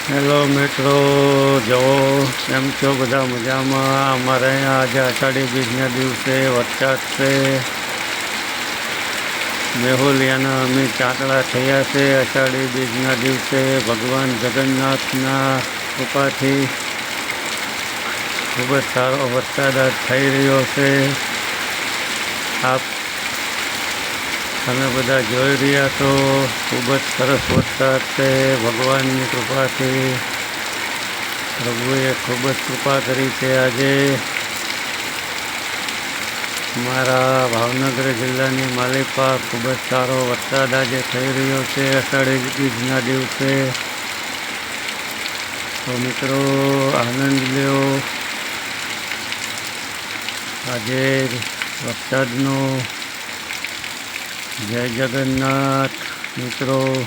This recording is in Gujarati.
હેલો મિત્રો, જવો કેમ છો? બધા મજામાં? અમારે અહીંયા આજે અષાઢી બીજના દિવસે વરસાદ છે. મેહુલિયાના અમે ચાકડા થયા છે. અષાઢી બીજના દિવસે ભગવાન જગન્નાથના કૃપાથી ખૂબ જ સારો વરસાદ થઈ રહ્યો છે. આપ તમે બધા જોઈ રહ્યા છો, ખૂબ જ સરસ વરસાદ છે. ભગવાનની કૃપાથી પ્રભુએ ખૂબ જ કૃપા કરી છે. આજે અમારા ભાવનગર જિલ્લાની માલિપા ખૂબ જ સારો વરસાદ આજે થઈ રહ્યો છે અષાઢી બીજના દિવસે. તો મિત્રો, આનંદ લ્યો આજે વરસાદનો. જય જગન્નાથ મિત્રો.